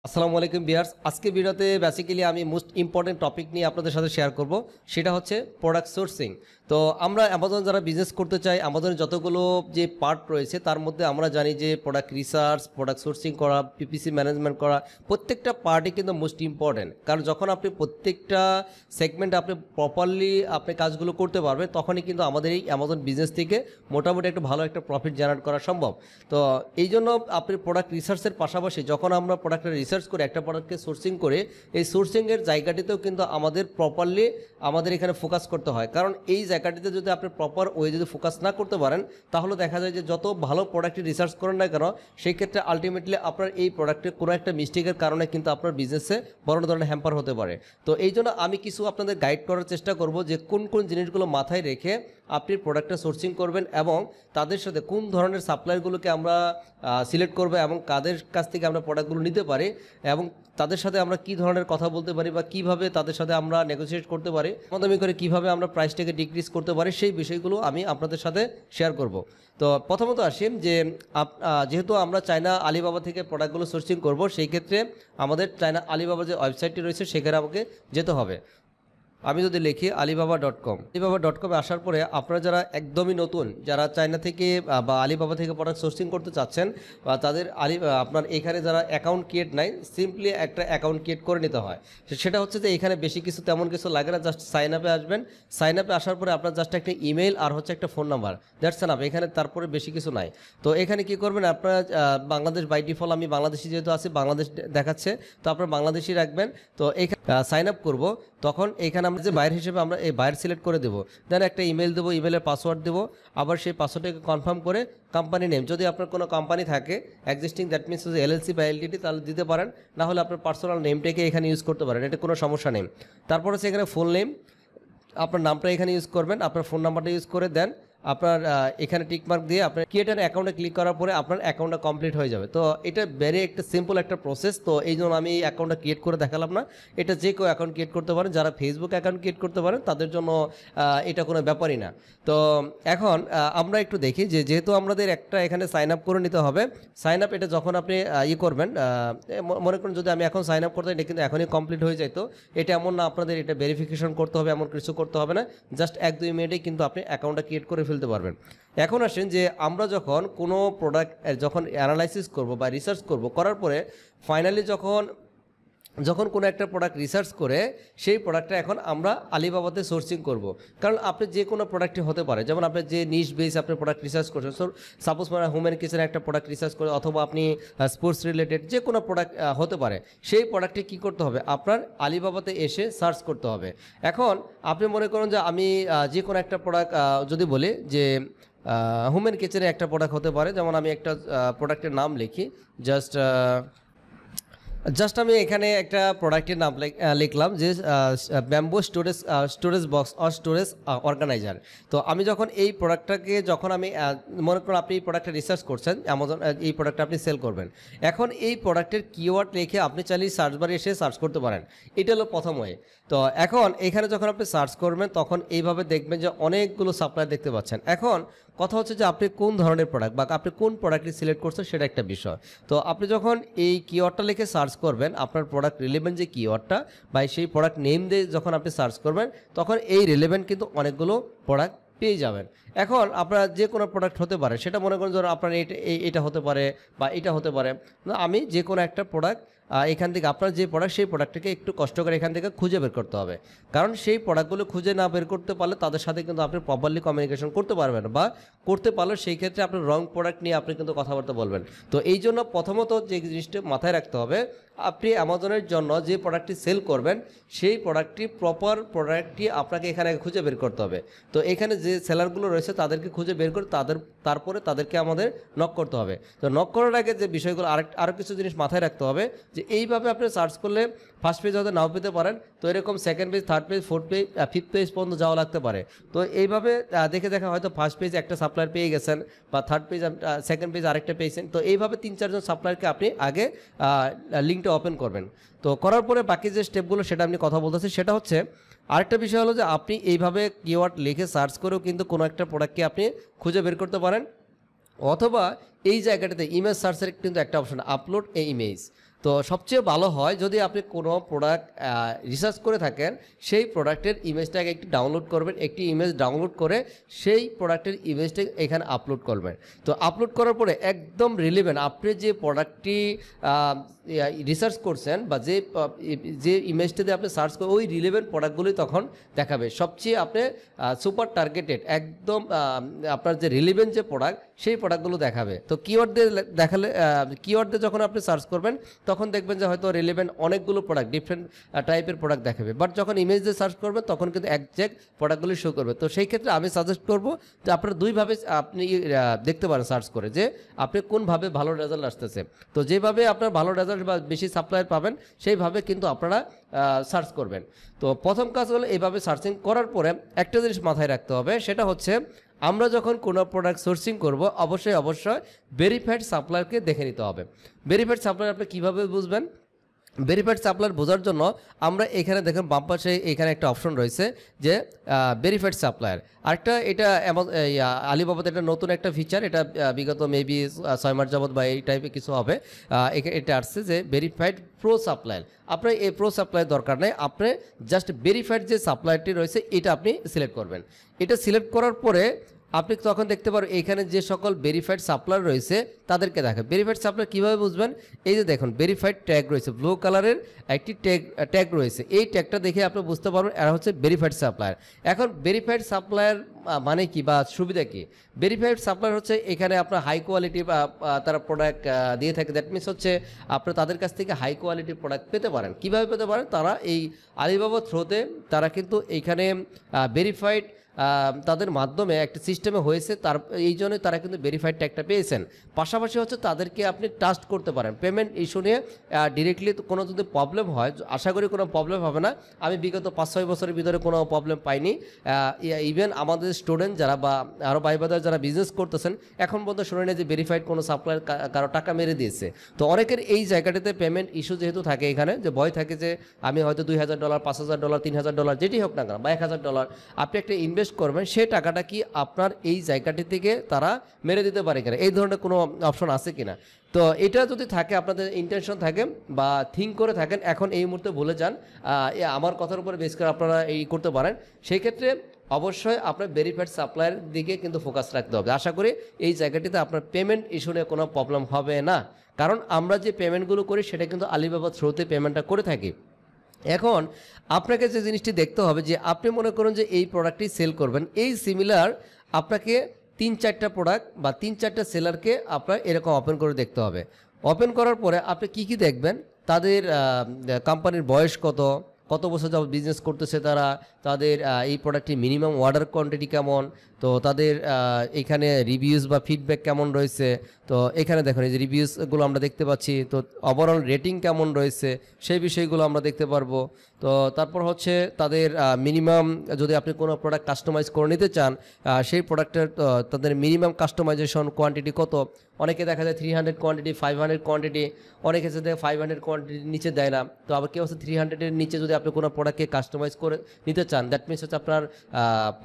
আসসালামু আলাইকুম ভিউয়ার্স, আজকে ভিডিওতে বেসিক্যালি আমি মোস্ট ইম্পর্টেন্ট টপিক নিয়ে আপনাদের সাথে শেয়ার করব। সেটা হচ্ছে প্রোডাক্ট সোর্সিং। তো আমরা অ্যামাজন যারা বিজনেস করতে চাই, অ্যামাজনের যতগুলো যে পার্ট রয়েছে তার মধ্যে আমরা জানি যে প্রোডাক্ট রিসার্চ, প্রোডাক্ট সোর্সিং করা, পিপিসি ম্যানেজমেন্ট করা, প্রত্যেকটা পার্টই কিন্তু মোস্ট ইম্পর্টেন্ট। কারণ যখন আপনি প্রত্যেকটা সেগমেন্টে আপনি প্রপারলি আপনি কাজগুলো করতে পারবেন, তখনই কিন্তু আমাদের এই অ্যামাজন বিজনেস থেকে মোটামুটি একটা ভালো একটা প্রফিট জেনারেট করা সম্ভব। তো এই জন্য আপনি প্রোডাক্ট রিসার্চের পাশাপাশি যখন আমরা প্রোডাক্টের রিসার্চ করে একটা প্রোডাক্টকে সোর্সিং করে, এই সোর্সিংয়ের জায়গাটিতেও কিন্তু আমাদের প্রপারলি আমাদের এখানে ফোকাস করতে হয়। কারণ এই জায়গাটিতে যদি আপনি প্রপার ওয়ে যদি ফোকাস না করতে পারেন, তাহলে দেখা যায় যে যত ভালো প্রোডাক্টটি রিসার্চ করেন না কেন, সেই ক্ষেত্রে আলটিমেটলি আপনার এই প্রোডাক্টের কোনো একটা মিস্টেকের কারণে কিন্তু আপনার বিজনেসে বড় ধরনের হ্যাম্পার হতে পারে। তো এই জন্য আমি কিছু আপনাদের গাইড করার চেষ্টা করব যে কোন কোন জিনিসগুলো মাথায় রেখে আপনি প্রোডাক্টটা সোর্সিং করবেন এবং তাদের সাথে কোন ধরনের সাপ্লায়ারগুলোকে আমরা সিলেক্ট করবো এবং কাদের কাছ থেকে আমরা প্রোডাক্টগুলো নিতে পারি এবং তাদের সাথে আমরা কি ধরনের কথা বলতে পারি বা কিভাবে তাদের সাথে আমরা নেগোসিয়েট করতে পারি, দামি করে কিভাবে আমরা প্রাইসটাকে ডিক্রিজ করতে পারি, সেই বিষয়গুলো আমি আপনাদের সাথে শেয়ার করব। তো প্রথমত আসি যে যেহেতু আমরা চায়না আলিবাবা থেকে প্রোডাক্টগুলো সোর্সিং করব, সেই ক্ষেত্রে আমাদের চায়না আলিবাবার যে ওয়েবসাইটটি রয়েছে সেখানে আমাকে যেতে হবে। আমি যদি লিখি alibaba.com, alibaba.com আসার পরে আপনারা যারা একদমই নতুন, যারা চায়না থেকে বা আলিবাবা থেকে প্রোডাক্ট সোর্সিং করতে চাচ্ছেন বা তাদের আপনার এখানে যারা অ্যাকাউন্ট ক্রিয়েট নাই, সিম্পলি একটা অ্যাকাউন্ট ক্রিয়েট করে নিতে হয়। সেটা হচ্ছে যে এখানে বেশি কিছু তেমন কিছু লাগে না, জাস্ট সাইন আপে আসবেন। সাইন আপে আসার পরে আপনার জাস্ট একটা ইমেল আর হচ্ছে একটা ফোন নাম্বার, দ্যাটস এনাফ। এখানে তারপরে বেশি কিছু নাই। তো এখানে কি করবেন, আপনারা বাংলাদেশ বাই ডিফল্ট, আমি বাংলাদেশি যেহেতু আছি বাংলাদেশ দেখাচ্ছে, তো আপনারা বাংলাদেশি রাখবেন। তো এখানে সাইন আপ করবো, তখন এখানে আমরা যে বাইর হিসেবে আমরা এই বাইর সিলেক্ট করে দেবো, দেন একটা ইমেল দেবো, ইমেলের পাসওয়ার্ড দেবো, আবার সেই পাসওয়ার্ডটাকে কনফার্ম করে কোম্পানি নেম, যদি আপনার কোনো কোম্পানি থাকে এক্সিস্টিং, দ্যাট মিনস এলএলসি বা এলটিডি, তাহলে দিতে পারেন। না হলে আপনার পার্সোনাল নেমটাকে এখানে ইউজ করতে পারেন, এটা কোনো সমস্যা নেই। তারপর হচ্ছে এখানে ফুল নেম, আপনার নামটা এখানে ইউজ করবেন, আপনার ফোন নাম্বারটা ইউজ করে দেন আপনার এখানে টিকমার্ক দিয়ে আপনার ক্রিয়েটার অ্যাকাউন্টে ক্লিক করার পরে আপনার অ্যাকাউন্টটা কমপ্লিট হয়ে যাবে। তো এটা ভেরি একটা সিম্পল একটা প্রসেস। তো এই জন্য আমি এই অ্যাকাউন্টটা ক্রিয়েট করে দেখালাম না, এটা যে কেউ অ্যাকাউন্ট ক্রিয়েট করতে পারেন। যারা ফেসবুক অ্যাকাউন্ট ক্রিয়েট করতে পারেন তাদের জন্য এটা কোনো ব্যাপারই না। তো এখন আমরা একটু দেখি যে যেহেতু আমাদের একটা এখানে সাইন আপ করে নিতে হবে। সাইন আপ এটা যখন আপনি করবেন, মনে করুন যদি আমি এখন সাইন আপ করতে, এটা কিন্তু এখনই কমপ্লিট হয়ে যায়। তো এটা এমন না আপনাদের এটা ভেরিফিকেশন করতে হবে, এমন কিছু করতে হবে না, জাস্ট 1-2 মিনিটেই কিন্তু আপনি অ্যাকাউন্টটা ক্রিয়েট করে ফেলতে পারবেন। এখন আসেন যে আমরা যখন কোনো প্রোডাক্ট যখন অ্যানালাইসিস করব বা রিসার্চ করব, করার পরে ফাইনালি যখন কোনো একটা প্রোডাক্ট রিসার্চ করে সেই প্রোডাক্টটা এখন আমরা আলিবাবাতে সোর্সিং করব। কারণ আপনি যে কোনো প্রোডাক্টই হতে পারে, যেমন আপনি যে নিশ বেস আপনি প্রোডাক্ট রিসার্চ করছেন, সাপোজ মানে হোমেন কিচেনের একটা প্রোডাক্ট রিসার্চ করে, অথবা আপনি স্পোর্টস রিলেটেড যে কোনো প্রোডাক্ট হতে পারে, সেই প্রোডাক্টটি কী করতে হবে, আপনার আলিবাবাতে এসে সার্চ করতে হবে। এখন আপনি মনে করুন যে আমি যে কোনো একটা প্রোডাক্ট যদি বলি যে হোমেন কিচেনের একটা প্রোডাক্ট হতে পারে, যেমন আমি একটা প্রোডাক্টের নাম লিখি, জাস্ট আমি এখানে একটা প্রোডাক্টের নাম লিখলাম যে bamboo storage box or storage organiser. তো আমি যখন এই প্রোডাক্টটাকে আমি মনে করুন আপনি এই প্রোডাক্টটা রিসার্চ করছেন, অ্যামাজন এই প্রোডাক্টটা আপনি সেল করবেন। এখন এই প্রোডাক্টের কিওয়ার্ড লিখে আপনি চাইলে সার্চ বারে এসে সার্চ করতে পারেন, এটা হলো প্রথম ওয়ে। তো এখন এখানে যখন আপনি সার্চ করবেন তখন এইভাবে দেখবেন যে অনেকগুলো সাপ্লাই দেখতে পাচ্ছেন। এখন কথা হচ্ছে যে আপনি কোন ধরনের প্রোডাক্ট বা আপনি কোন প্রোডাক্টটি সিলেক্ট করছেন সেটা একটা বিষয়। তো আপনি যখন এই কিওয়ার্ডটা লিখে সার্চ করবেন, আপনার প্রোডাক্ট রিলেভেন্ট যে কিওয়ার্ডটা বা সেই প্রোডাক্ট নেম দিয়ে যখন আপনি সার্চ করবেন, তখন এই রিলেভেন্ট কিন্তু অনেকগুলো প্রোডাক্ট পেয়ে যাবেন। এখন আপনার যে কোনো প্রোডাক্ট হতে পারে, সেটা মনে করেন ধরুন আপনার এটা হতে পারে বা এটা হতে পারে। আমি যে কোনো একটা প্রোডাক্ট এখান থেকে, আপনার যে প্রোডাক্ট সেই প্রোডাক্টটাকে একটু কষ্ট করে এখান থেকে খুঁজে বের করতে হবে। কারণ সেই প্রোডাক্টগুলো খুঁজে না বের করতে পারলে তাদের সাথে কিন্তু আপনি প্রপারলি কমিউনিকেশন করতে পারবেন, বা করতে পারলে সেই ক্ষেত্রে আপনি রং প্রোডাক্ট নিয়ে আপনি কিন্তু কথাবার্তা বলবেন। তো এই জন্য প্রথমত যে জিনিসটা মাথায় রাখতে হবে, আপনি অ্যামাজনের জন্য যে প্রোডাক্টটি সেল করবেন সেই প্রপার প্রোডাক্টটি আপনাকে এখানে খুঁজে বের করতে হবে। তো এখানে যে সেলারগুলো রয়েছে তাদেরকে খুঁজে বের করে তারপরে তাদেরকে আমাদের নক করতে হবে। তো নক করার আগে যে বিষয়গুলো আরও কিছু জিনিস মাথায় রাখতে হবে, যে এইভাবে আপনি সার্চ করলে ফার্স্ট পেজ হয়তো নাও পেতে পারেন, তো এরকম second page, third page, fourth page, fifth page পর্যন্ত যাওয়া লাগতে পারে। তো এইভাবে দেখে হয়তো ফার্স্ট পেজ একটা সাপ্লায়ার পেয়ে গেছেন, বা থার্ড পেজ সেকেন্ড পেজ আরেকটা পেয়েছেন। তো এইভাবে 3-4 জন সাপ্লায়ারকে আপনি আগে লিঙ্কটা ওপেন করবেন। তো করার পরে বাকি যে স্টেপগুলো সেটা আপনি কথা বলতেছি, সেটা হচ্ছে আরেকটা বিষয় হলো যে আপনি এইভাবে কিওয়ার্ড লিখে সার্চ করেও কিন্তু কোনো একটা প্রোডাক্টকে আপনি খুঁজে বের করতে পারেন। অথবা এই জায়গাটাতে ইমেজ সার্চের কিন্তু একটা অপশন, আপলোড এ ইমেজ। তো সবচেয়ে ভালো হয় যদি আপনি কোনো প্রোডাক্ট রিসার্চ করে থাকেন, সেই প্রোডাক্টের ইমেজটাকে একটি ডাউনলোড করবেন, একটি ইমেজ ডাউনলোড করে সেই প্রোডাক্টের ইমেজটা এখানে আপলোড করবেন। তো আপলোড করার পরে একদম রিলেভেন্ট আপনি যে প্রোডাক্টটি রিসার্চ করছেন বা যে ইমেজটাতে আপনি সার্চ করে ওই রিলেভেন্ট প্রোডাক্টগুলি তখন দেখাবে। সবচেয়ে আপনি সুপার টার্গেটেড একদম আপনার যে রিলেভেন্ট যে প্রোডাক্ট সেই প্রোডাক্টগুলো দেখাবে। তো কিওয়ার্ড দিয়ে দেখালে, কিওয়ার্ড দিয়ে যখন আপনি সার্চ করবেন তখন দেখবেন যে হয়তো রিলেভেন্ট অনেকগুলো প্রোডাক্ট, ডিফারেন্ট টাইপের প্রোডাক্ট দেখাবে। বাট যখন ইমেজ দিয়ে সার্চ করবেন তখন কিন্তু একজ্যাক্ট প্রোডাক্টগুলি শো করবে। তো সেই ক্ষেত্রে আমি সাজেস্ট করব যে আপনারা দুইভাবে আপনি দেখতে পারেন সার্চ করে যে আপনি কোনভাবে ভালো রেজাল্ট আসতেছে। তো যেভাবে আপনার ভালো রেজাল্ট বা বেশি সাপ্লায়ার পাবেন সেইভাবে কিন্তু আপনারা সার্চ করবেন। তো প্রথম কাজ হলো এইভাবে সার্চিং করার পরে একটা জিনিস মাথায় রাখতে হবে, সেটা হচ্ছে আমরা যখন কোনো প্রোডাক্ট সোর্সিং করব অবশ্যই ভেরিফাইড সাপ্লায়ারকে দেখে নিতে হবে। ভেরিফাইড সাপ্লায়ার আপনি কীভাবে বুঝবেন? ভেরিফাইড সাপ্লায়ার বোঝার জন্য আমরা এখানে দেখেন বাম পাশে এখানে একটা অপশন রয়েছে যে ভেরিফাইড সাপ্লায়ার। আরেকটা এটা আলিবাবাতে এটা নতুন একটা ফিচার, এটা বিগত মেবি 6 মাস যাবত বা এই টাইপের কিছু হবে, এটা আসছে যে ভেরিফাইড প্রো সাপ্লায়ার। আপনার এই প্রো সাপ্লায়ার দরকার নেই, আপনি জাস্ট ভেরিফাইড যে সাপ্লায়ারটি রয়েছে এটা আপনি সিলেক্ট করবেন। এটা সিলেক্ট করার পরে আপনি তখন দেখতে পারবেন এখানে যে সকল ভেরিফাইড সাপ্লায়ার রয়েছে তাদেরকে দেখেন। ভেরিফাইড সাপ্লায়ার কীভাবে বুঝবেন? এই যে দেখুন ভেরিফাইড ট্যাগ রয়েছে, ব্লু কালারের একটি ট্যাগ রয়েছে, এই ট্যাগটা দেখে আপনি বুঝতে পারবেন এরা হচ্ছে ভেরিফাইড সাপ্লায়ার। এখন ভেরিফাইড সাপ্লায়ার মানে কি বা সুবিধা কি? ভেরিফাইড সাপ্লায়ার হচ্ছে এখানে আপনার হাই কোয়ালিটি বা তারা প্রোডাক্ট দিয়ে থাকে, দ্যাট মিনস হচ্ছে আপনি তাদের কাছ থেকে হাই কোয়ালিটির প্রোডাক্ট পেতে পারেন। কীভাবে পেতে পারেন? তারা এই আলিবাবা থ্রোতে তারা কিন্তু এইখানে ভেরিফাইড তাদের মাধ্যমে একটা সিস্টেমে হয়েছে, তার এই জন্যই তারা কিন্তু ভেরিফাইড ট্যাগটা পেয়েছেন। পাশাপাশি হচ্ছে তাদেরকে আপনি ট্রাস্ট করতে পারেন। পেমেন্ট ইস্যু নিয়ে ডিরেক্টলি কোনো যদি প্রবলেম হয়, আশা করি কোনো প্রবলেম হবে না, আমি বিগত 5-6 বছরের ভিতরে কোনো প্রবলেম পাইনি। ইভেন আমাদের স্টুডেন্ট যারা বা আরও ভাইবাদার যারা বিজনেস করতেছেন এখন পর্যন্ত শুনে নেই যে ভেরিফাইড কোনো সাপ্লায়ার কারো টাকা মেরে দিয়েছে। তো অনেকের এই জায়গাটিতে পেমেন্ট ইস্যু যেহেতু থাকে, এখানে যে ভয় থাকে যে আমি হয়তো $2,000, $5,000, $3,000 যেটি হোক না কেন বা $1,000 আপনি একটা ইনভেস্ট করবেন, সেই টাকাটা কি আপনার এই জায়গাটি থেকে তারা মেরে দিতে পারে কিনা, এই ধরনের কোনো অপশন আছে কিনা। তো এটা যদি থাকে, আপনাদের ইন্টেনশন থাকে বা থিঙ্ক করে থাকেন এখন এই মুহূর্তে ভুলে যান, আমার কথার উপরে বেস করে আপনারা এই করতে পারেন, সেই ক্ষেত্রে অবশ্যই আপনার ভেরিফাইড সাপ্লায়ার দিকে কিন্তু ফোকাস রাখতে হবে। আশা করি এই জায়গাটিতে আপনার পেমেন্ট ইস্যু নিয়ে কোনো প্রবলেম হবে না, কারণ আমরা যে পেমেন্টগুলো করি সেটা কিন্তু আলিবাবা থ্রুতে পেমেন্টটা করে থাকি। এখন আপনাকে যে জিনিসটি দেখতে হবে যে আপনি মনে করুন যে এই প্রোডাক্টটি সেল করবেন, এই সিমিলার আপনাকে 3-4টা প্রোডাক্ট বা 3-4টা সেলারকে আপনার এরকম ওপেন করে দেখতে হবে। ওপেন করার পরে আপনি কি দেখবেন? তাদের কোম্পানির বয়স কত বছর যাবত বিজনেস করতেছে তারা, তাদের এই প্রোডাক্টটির মিনিমাম অর্ডার কোয়ান্টিটি কেমন, তো তাদের এখানে রিভিউজ বা ফিডব্যাক কেমন রয়েছে। তো এখানে দেখুন এই যে রিভিউসগুলো আমরা দেখতে পাচ্ছি, তো ওভারঅল রেটিং কেমন রয়েছে সেই বিষয়গুলো আমরা দেখতে পারবো। তো তারপর হচ্ছে তাদের মিনিমাম যদি আপনি কোনো প্রোডাক্ট কাস্টমাইজ করে নিতে চান, সেই প্রোডাক্টের তাদের মিনিমাম কাস্টমাইজেশন কোয়ান্টিটি কত। অনেকে দেখা যায় 300 কোয়ান্টিটি, 500 কোয়ান্টিটি, অনেকে দেখে 500 কোয়ান্টিটির নিচে দেয় না। তো আবার কেউ হচ্ছে 300-এর নিচে যদি আপনি কোনো প্রোডাক্টকে কাস্টমাইজ করে নিতে চান, দ্যাট মিনস হচ্ছে আপনার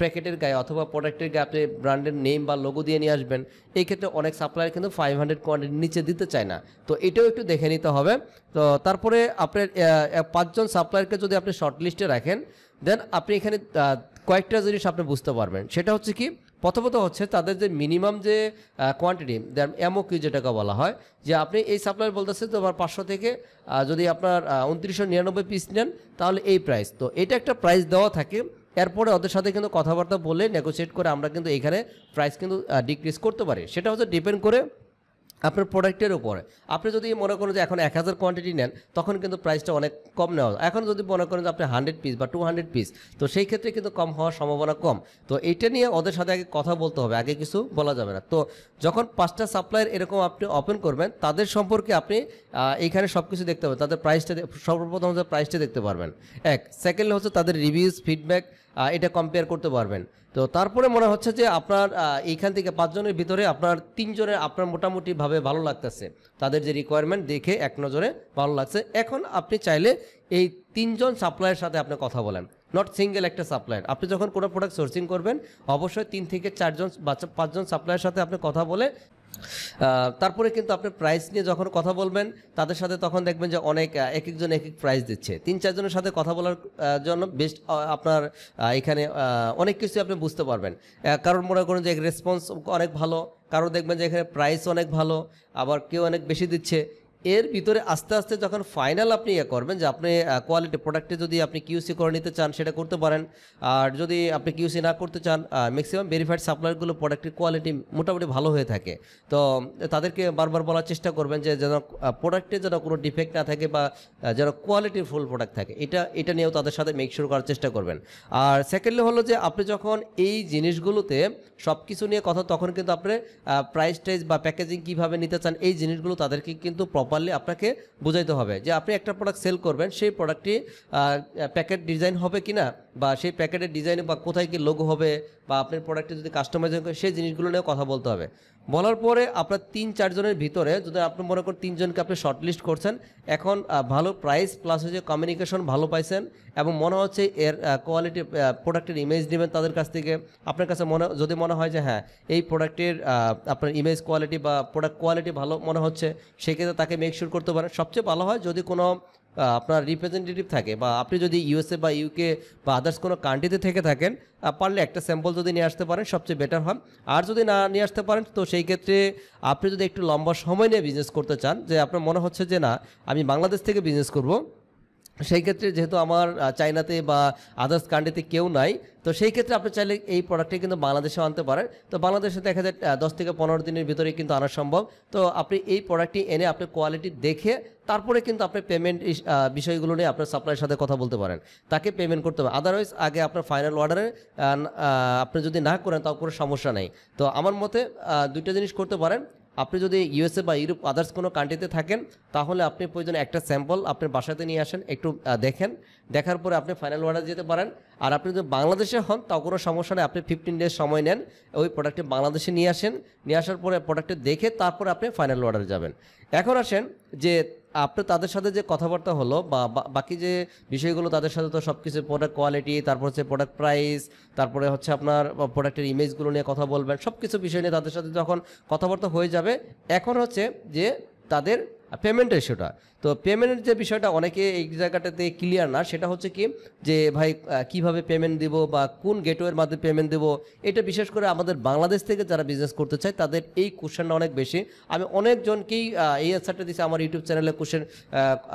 প্যাকেটের গায়ে অথবা প্রোডাক্টের গায়ে আপনি ব্র্যান্ডের নেম বা লোগো দিয়ে নিয়ে আসবেন। এই ক্ষেত্রে অনেক সাপ্লায়ার কিন্তু 500 কোয়ান্টিটির নিচে দিতে চায় না, তো এটাও একটু দেখে নিতে হবে। তো তারপরে আপনার 5 জন সাপ্লায়ারকে যদি আপনি শর্ট লিস্টে রাখেন, দেন আপনি এখানে কয়েকটা জিনিস আপনি বুঝতে পারবেন। সেটা হচ্ছে কি, প্রথমত হচ্ছে তাদের যে মিনিমাম যে কোয়ান্টিটি, এমওকিউ যেটাকে বলা হয়, যে আপনি এই সাপ্লায়ার বলতেছে তো আমার 500 থেকে যদি আপনার 2999 পিস নেন তাহলে এই প্রাইস। তো এটা একটা প্রাইস দেওয়া থাকে, এরপরে ওদের সাথে কিন্তু কথাবার্তা বলে নেগোসিয়েট করে আমরা কিন্তু এখানে প্রাইস কিন্তু ডিক্রিজ করতে পারি। সেটা হচ্ছে ডিপেন্ড করে আপনার প্রোডাক্টের উপরে। আপনি যদি মনে করেন যে এখন 1000 কোয়ান্টিটি নেন তখন কিন্তু প্রাইসটা অনেক কম নেওয়া হয়। এখন যদি মনে করেন যে আপনি 100 পিস বা 200 পিস, তো সেই ক্ষেত্রে কিন্তু কম হওয়ার সম্ভাবনা কম। তো এইটা নিয়ে ওদের সাথে আগে কথা বলতে হবে, আগে কিছু বলা যাবে না। তো যখন 5টা সাপ্লায়ার এরকম আপনি ওপেন করবেন, তাদের সম্পর্কে আপনি এইখানে সব কিছু দেখতে হবে। তাদের প্রাইসটা সর্বপ্রথম হচ্ছে প্রাইসটা দেখতে পারবেন, সেকেন্ড হচ্ছে তাদের রিভিউজ ফিডব্যাক এটা কম্পেয়ার করতে পারবেন। তো তারপরে মনে হচ্ছে যে আপনার এইখান থেকে 5 জনের ভিতরে আপনার 3 জনের আপনার মোটামুটিভাবে ভালো লাগতেছে, তাদের যে রিকোয়ারমেন্ট দেখে এক নজরে ভালো লাগছে। এখন আপনি চাইলে এই 3 জন সাপ্লায়ারের সাথে আপনি কথা বলেন, নট সিঙ্গেল একটা সাপ্লায়ার। আপনি যখন কোনো প্রোডাক্ট সোর্সিং করবেন অবশ্যই 3 থেকে 4 জন বা 5 জন সাপ্লায়ারের সাথে আপনি কথা বলে তারপরে কিন্তু আপনি প্রাইস নিয়ে যখন কথা বলবেন তাদের সাথে, তখন দেখবেন যে অনেক এক একজন এক এক প্রাইস দিচ্ছে। 3-4 জনের সাথে কথা বলার জন্য বেস্ট আপনার এখানে অনেক কিছু আপনি বুঝতে পারবেন। কারণ মনে করেন যে রেসপন্স অনেক ভালো, কারো দেখবেন যে এখানে প্রাইস অনেক ভালো, আবার কেউ অনেক বেশি দিচ্ছে। এর ভিতরে আস্তে আস্তে যখন ফাইনাল আপনি করবেন যে আপনি কোয়ালিটি প্রোডাক্টে যদি আপনি কিউসি করে নিতে চান সেটা করতে পারেন। আর যদি আপনি কিউসি না করতে চান, ম্যাক্সিমাম ভেরিফাইড সাপ্লায়ারগুলো প্রোডাক্টের কোয়ালিটি মোটামুটি ভালো হয়ে থাকে। তো তাদেরকে বারবার বলার চেষ্টা করবেন যে যেন প্রোডাক্টে যেন কোনো ডিফেক্ট না থাকে, বা যেন কোয়ালিটির ফুল প্রোডাক্ট থাকে, এটা নিয়েও তাদের সাথে মেকশিওর করার চেষ্টা করবেন। আর সেকেন্ডলি হলো যে আপনি যখন এই জিনিসগুলোতে সব কিছু নিয়ে কথা, তখন কিন্তু আপনি প্রাইস টাইজ বা প্যাকেজিং কীভাবে নিতে চান এই জিনিসগুলো তাদেরকে কিন্তু প্রপারলি আপনাকে বুঝাইতে হবে। যে আপনি একটা প্রোডাক্ট সেল করবেন, সেই প্রোডাক্টটি প্যাকেট ডিজাইন হবে কিনা, বা সেই প্যাকেটের ডিজাইনে বা কোথায় কি লোগো হবে, বা আপনার প্রোডাক্টে যদি কাস্টমাইজেশন করে সেই জিনিসগুলো নিয়ে কথা বলতে হবে। বলার পরে আপনার 3-4 জনের ভিতরে যদি আপনি মনে করেন 3 জনকে আপনি শর্টলিস্ট করছেন, এখন ভালো প্রাইস প্লাস হচ্ছে কমিউনিকেশন ভালো পাইছেন, এবং মনে হচ্ছে এর কোয়ালিটি প্রোডাক্টের ইমেজ নেবেন তাদের কাছ থেকে। আপনার কাছে যদি মনে হয় যে হ্যাঁ এই প্রোডাক্টের আপনার ইমেজ কোয়ালিটি বা প্রোডাক্ট কোয়ালিটি ভালো মনে হচ্ছে, সেক্ষেত্রে তাকে মেকশিওর করতে পারেন। সবচেয়ে ভালো হয় যদি কোনো আপনার রিপ্রেজেন্টেটিভ থাকে, বা আপনি যদি ইউএসএ বা ইউকে বা আদার্স কোনো কান্ট্রিতে থেকে থাকেন, পারলে একটা স্যাম্পল যদি নিয়ে আসতে পারেন সবচেয়ে বেটার হয়। আর যদি না নিয়ে আসতে পারেন, তো সেই ক্ষেত্রে আপনি যদি একটু লম্বা সময় নিয়ে বিজনেস করতে চান, যে আপনার মনে হচ্ছে যে না আমি বাংলাদেশ থেকে বিজনেস করব, সেই ক্ষেত্রে যেহেতু আমার চাইনাতে বা আদার্স কান্ট্রিতে কেউ নাই, তো সেই ক্ষেত্রে আপনি চাইলে এই প্রোডাক্টটি কিন্তু বাংলাদেশেও আনতে পারেন। তো বাংলাদেশে দেখা যায় 10 থেকে 15 দিনের ভিতরে কিন্তু আনা সম্ভব। তো আপনি এই প্রোডাক্টটি এনে আপনি কোয়ালিটি দেখে তারপরে কিন্তু আপনি পেমেন্ট বিষয়গুলো নিয়ে আপনার সাপ্লাইয়ের সাথে কথা বলতে পারেন, তাকে পেমেন্ট করতে হবে। আদারওয়াইজ আগে আপনার ফাইনাল অর্ডারে আপনি যদি না করেন তাও কোনো সমস্যা নেই। তো আমার মতে দুইটা জিনিস করতে পারেন। আপনি যদি ইউএসএ বা ইউরোপ আদার্স কোনো কান্ট্রিতে থাকেন, তাহলে আপনি প্রয়োজনে একটা স্যাম্পল আপনার বাসাতে নিয়ে আসেন, একটু দেখেন, দেখার পরে আপনি ফাইনাল অর্ডার যেতে পারেন। আর আপনি যদি বাংলাদেশে হন তাও কোনো সমস্যা নেই, আপনি 15 ডেজ সময় নেন, ওই প্রোডাক্টটি বাংলাদেশে নিয়ে আসেন, নিয়ে আসার পরে প্রোডাক্টটি দেখে তারপরে আপনি ফাইনাল অর্ডারে যাবেন। এখন আসেন যে আপনি তাদের সাথে যে কথাবার্তা হলো বা বাকি যে বিষয়গুলো তাদের সাথে, তো সব কিছু প্রোডাক্ট কোয়ালিটি, তারপর হচ্ছে প্রোডাক্ট প্রাইস, তারপরে হচ্ছে আপনার প্রোডাক্টের ইমেজগুলো নিয়ে কথা বলবেন, সব কিছু বিষয় নিয়ে তাদের সাথে যখন কথাবার্তা হয়ে যাবে, এখন হচ্ছে যে তাদের পেমেন্ট রেশিওটা। তো পেমেন্টের যে বিষয়টা অনেকে এই জায়গাটাতে ক্লিয়ার না, সেটা হচ্ছে কি যে ভাই কিভাবে পেমেন্ট দিব বা কোন গেটওয়ের মাধ্যমে পেমেন্ট দেবো, এটা বিশেষ করে আমাদের বাংলাদেশ থেকে যারা বিজনেস করতে চায় তাদের এই কোশ্চেনটা অনেক বেশি। আমি অনেকজনকেই এই অ্যান্সারটা দিয়েছি, আমার ইউটিউব চ্যানেলে কোশ্চেন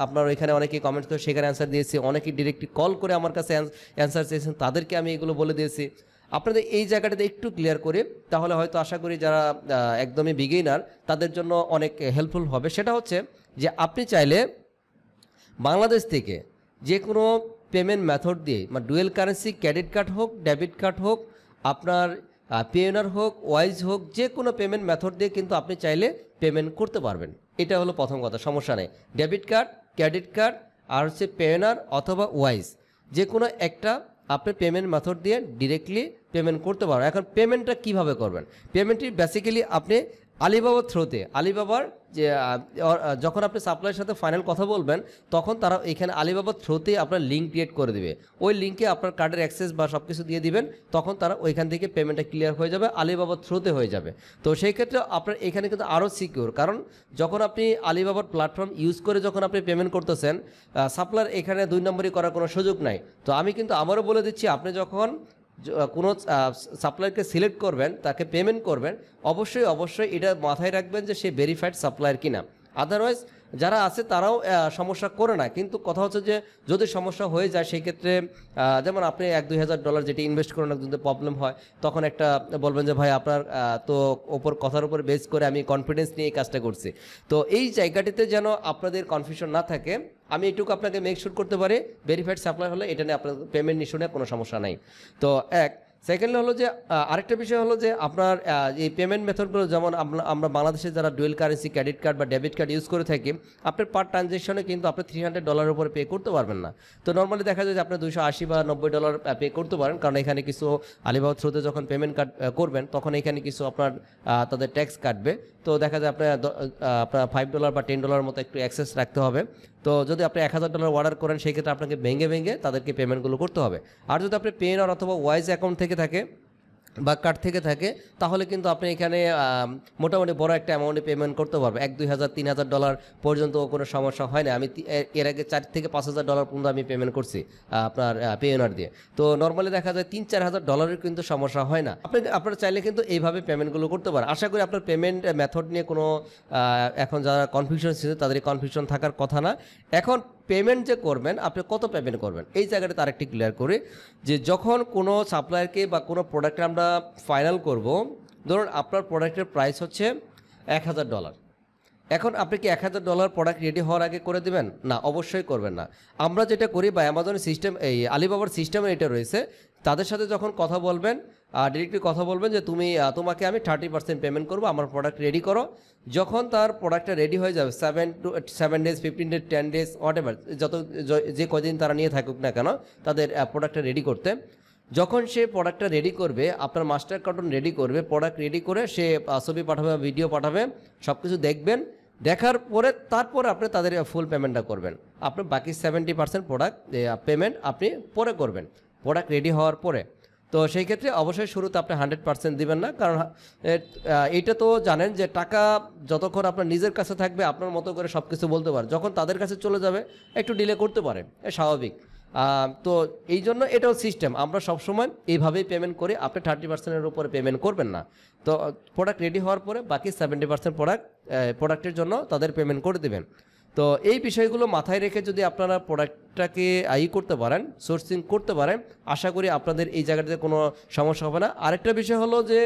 আপনার এখানে অনেকেই কমেন্ট করে সেখানে অ্যান্সার দিয়েছি, অনেকেই ডিরেক্টলি কল করে আমার কাছে অ্যান্সার চেয়েছেন, তাদেরকে আমি এগুলো বলে দিয়েছি। আপনাদের এই জায়গাটাতে একটু ক্লিয়ার করে, তাহলে হয়তো আশা করি যারা একদমই বিগিনার তাদের জন্য অনেক হেল্পফুল হবে। সেটা হচ্ছে যে আপনি চাইলে বাংলাদেশ থেকে যে কোনো পেমেন্ট মেথড দিয়ে, মানে ডুয়েল কারেন্সি ক্রেডিট কার্ড হোক, ডেবিট কার্ড হোক, আপনার পেওনার হোক, ওয়াইজ হোক, যে কোনো পেমেন্ট মেথড দিয়ে কিন্তু আপনি চাইলে পেমেন্ট করতে পারবেন। এটা হলো প্রথম কথা, সমস্যা নেই। ডেবিট কার্ড, ক্রেডিট কার্ড আর হচ্ছে পেওনার অথবা ওয়াইজ, যে কোনো একটা আপনি পেমেন্ট মেথড দিয়ে ডিরেক্টলি পেমেন্ট করতে পারবেন। এখন পেমেন্টটা কিভাবে করবেন? পেমেন্টটি বেসিক্যালি আপনি আলিবাবার থ্রুতে, আলিবাবার যে যখন আপনি সাপ্লাইয়ের সাথে ফাইনাল কথা বলবেন, তখন তারা এখানে আলিবাবার থ্রুতে আপনার লিঙ্ক ক্রিয়েট করে দেবে, ওই লিঙ্কে আপনার কার্ডের অ্যাক্সেস বা সব কিছু দিয়ে দিবেন, তখন তারা ওইখান থেকে পেমেন্টটা ক্লিয়ার হয়ে যাবে, আলিবাবার থ্রুতে হয়ে যাবে। তো সেই ক্ষেত্রে আপনার এখানে কিন্তু আরও সিকিউর, কারণ যখন আপনি আলিবাবার প্ল্যাটফর্ম ইউজ করে যখন আপনি পেমেন্ট করতেছেন, সাপ্লায়ার এখানে 2 নম্বরই করার কোনো সুযোগ নাই। তো আমি কিন্তু আমারও বলে দিচ্ছি, আপনি যখন কোনো সাপ্লায়ারকে সিলেক্ট করবেন, তাকে পেমেন্ট করবেন, অবশ্যই এটা মাথায় রাখবেন যে সে ভেরিফাইড সাপ্লায়ার কিনা। আদারওয়াইজ যারা আছে তারাও সমস্যা করে না, কিন্তু কথা হচ্ছে যে যদি সমস্যা হয়ে যায় সেই ক্ষেত্রে যেমন আপনি $1-2,000 যেটি ইনভেস্ট করেন, যদি প্রবলেম হয় তখন একটা বলবেন যে ভাই আপনার তো কথার উপর বেস করে আমি কনফিডেন্স নিয়ে এই কাজটা করছি। তো এই জায়গাটিতে যেন আপনাদের কনফিউশন না থাকে, আমি এটুকু আপনাকে মেকশিওর করতে পারি, ভেরিফাইড সাপ্লাই হলে এটা নিয়ে আপনার পেমেন্ট ইস্যু নিয়ে কোনো সমস্যা নাই। তো সেকেন্ডলি হলো যে আরেকটা বিষয় হলো যে আপনার এই পেমেন্ট মেথডগুলো, যেমন আমরা বাংলাদেশে যারা ডুয়েল কারেন্সি ক্রেডিট কার্ড বা ডেবিট কার্ড ইউজ করে থাকি, আপনার পার ট্রানজ্যাকশনে কিন্তু আপনি $300 উপরে পে করতে পারবেন না। তো নর্মালি দেখা যায় যে আপনি $280 বা $90 পে করতে পারেন, কারণ এখানে কিছু আলিবাবার থ্রুতে যখন পেমেন্ট করবেন তখন এখানে কিছু আপনার তাদের ট্যাক্স কাটবে। তো দেখা যায় আপনার $5 বা $10 মতো একটু অ্যাক্সেস রাখতে হবে। তো যদি আপনি $1,000 অর্ডার করেন, সেই ক্ষেত্রে আপনাকে ভেঙে তাদেরকে পেমেন্টগুলো করতে হবে। আর যদি আপনি পেওনার অথবা ওয়াইজ অ্যাকাউন্ট থেকে থাকে, বা কার্ড থেকে থাকে, তাহলে কিন্তু আপনি এখানে মোটামুটি বড় একটা অ্যামাউন্টে পেমেন্ট করতে পারবেন। 1-2 হাজার $3,000 পর্যন্ত কোনো সমস্যা হয় না। আমি এর আগে $4,000 থেকে $5,000 পর্যন্ত আমি পেমেন্ট করছি আপনার পেওনার দিয়ে। তো নর্মালি দেখা যায় $3-4 হাজার কিন্তু সমস্যা হয় না। আপনারা চাইলে কিন্তু এইভাবে পেমেন্টগুলো করতে পারেন। আশা করি আপনার পেমেন্ট মেথড নিয়ে কোনো এখন যারা কনফিউশন ছিল তাদের কনফিউশন থাকার কথা না। এখন পেমেন্ট যে করবেন, আপনি কত পেমেন্ট করবেন এই জায়গাটা তার একটি ক্লিয়ার করে, যে যখন কোনো সাপ্লায়ারকে বা কোনো প্রোডাক্টে আমরা ফাইনাল করব, ধরুন আপনার প্রোডাক্টের প্রাইস হচ্ছে $1,000। এখন আপনি কি $1,000 প্রোডাক্ট রেডি হওয়ার আগে করে দেবেন? না, অবশ্যই করবেন না। আমরা যেটা করি বা অ্যামাজনের সিস্টেম, এই আলিবাবার সিস্টেমে এটা রয়েছে, তাদের সাথে যখন কথা বলবেন, ডিরেক্টলি কথা বলবেন যে তোমাকে আমি 30% পেমেন্ট করবো, আমার প্রোডাক্ট রেডি করো। যখন তার প্রোডাক্টটা রেডি হয়ে যাবে 7 days, 15 days, 10 days, হোয়াটএভার, যে কদিন তারা নিয়ে থাকুক না কেন তাদের প্রোডাক্টটা রেডি করতে, যখন সে প্রোডাক্টটা রেডি করবে, আপনার মাস্টার কার্টুন রেডি করবে, প্রোডাক্ট রেডি করে সে ছবি পাঠাবে, ভিডিও পাঠাবে, সব কিছু দেখবেন। দেখার পরে তারপরে আপনি তাদের ফুল পেমেন্টটা করবেন। আপনি বাকি 70% প্রোডাক্ট পেমেন্ট আপনি পরে করবেন, প্রোডাক্ট রেডি হওয়ার পরে। তো সেই ক্ষেত্রে অবশ্যই শুরুতে আপনি 100% দিবেন না, কারণ এইটা তো জানেন যে টাকা যতক্ষণ আপনার নিজের কাছে থাকবে আপনার মতো করে সব কিছু বলতে পারে, যখন তাদের কাছে চলে যাবে একটু ডিলে করতে পারে, স্বাভাবিক। তো এই জন্য এটাও সিস্টেম, আমরা সবসময় এইভাবেই পেমেন্ট করি। আপনি 30%-এর উপরে পেমেন্ট করবেন না। তো প্রোডাক্ট রেডি হওয়ার পরে বাকি 70% প্রোডাক্টের জন্য তাদের পেমেন্ট করে দেবেন। তো এই বিষয়গুলো মাথায় রেখে যদি আপনারা প্রোডাক্টটাকে করতে পারেন, সোর্সিং করতে পারেন, আশা করি আপনাদের এই জায়গাটাতে কোনো সমস্যা হবে না। আরেকটা বিষয় হলো যে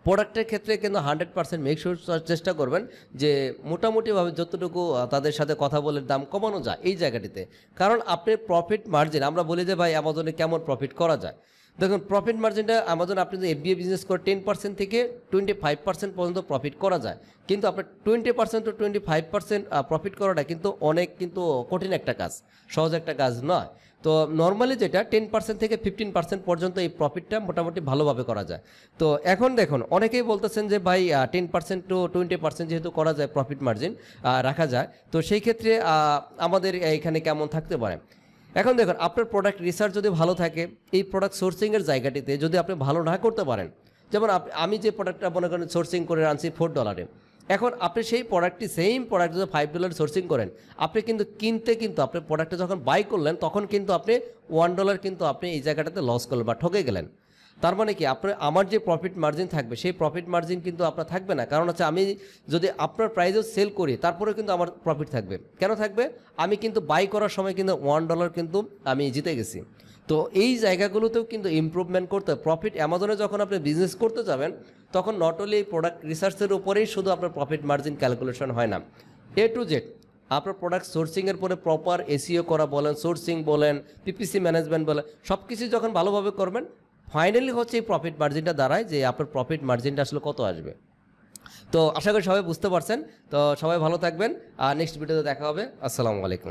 প্রোডাক্টের ক্ষেত্রে কিন্তু 100% মেক শিওর চেষ্টা করবেন যে মোটামুটিভাবে যতটুকু তাদের সাথে কথা বলে দাম কমানো যায় এই জায়গাটিতে। কারণ আপনি প্রফিট মার্জিন, আমরা বলি যে ভাই অ্যামাজনে কেমন প্রফিট করা যায়, দেখুন প্রফিট মার্জিনটা অ্যামাজন আপনি যদি এফবিএ বিজনেস করে 10% থেকে 25% পর্যন্ত প্রফিট করা যায়, কিন্তু আপনার 20% to 25% প্রফিট করাটা কিন্তু অনেক কঠিন একটা কাজ, সহজ একটা কাজ নয়। তো নর্মালি যেটা 10% থেকে 15% পর্যন্ত এই প্রফিটটা মোটামুটি ভালোভাবে করা যায়। তো এখন দেখুন অনেকেই বলতেছেন যে ভাই 10% to 20% যেহেতু করা যায় প্রফিট মার্জিন রাখা যায়, তো সেই ক্ষেত্রে আমাদের এখানে কেমন থাকতে পারে। এখন দেখুন আপনার প্রোডাক্ট রিসার্চ যদি ভালো থাকে, এই প্রোডাক্ট সোর্সিংয়ের জায়গাটিতে যদি আপনি ভালো না করতে পারেন, যেমন আমি যে প্রোডাক্টটা মনে করেন সোর্সিং করে আনছি $4, এখন আপনি সেই প্রোডাক্টটি সেম প্রোডাক্ট যদি $5 সোর্সিং করেন, আপনি কিন্তু আপনি প্রোডাক্টটা যখন বাই করলেন তখন কিন্তু আপনি $1 কিন্তু আপনি এই জায়গাটাতে লস করলেন বা ঠকে গেলেন। তার মানে কি আমার যে প্রফিট মার্জিন থাকবে সেই প্রফিট মার্জিন কিন্তু আপনার থাকবে না। কারণ হচ্ছে আমি যদি আপনার প্রাইসেও সেল করি তারপরেও কিন্তু আমার প্রফিট থাকবে। কেন থাকবে? আমি কিন্তু বাই করার সময় কিন্তু $1 কিন্তু আমি জিতে গেছি। তো এই জায়গাগুলোতেও কিন্তু ইমপ্রুভমেন্ট করতে, প্রফিট অ্যামাজনে যখন আপনি বিজনেস করতে যাবেন তখন নট অনলি এই প্রোডাক্ট রিসার্চের উপরেই শুধু আপনার প্রফিট মার্জিন ক্যালকুলেশন হয় না, A to Z আপনার প্রোডাক্ট সোর্সিংয়ের পরে প্রপার এসইও করা বলেন, সোর্সিং বলেন, পিপিসি ম্যানেজমেন্ট বলেন, সব কিছু যখন ভালোভাবে করবেন, ফাইনালি হচ্ছে এই প্রফিট মার্জিনটা দাঁড়ায় যে আপনার প্রফিট মার্জিনটা আসলে কত আসবে। তো আশা করি সবাই বুঝতে পারছেন। তো সবাই ভালো থাকবেন, আর নেক্সট ভিডিওতে দেখা হবে। আসসালামু আলাইকুম।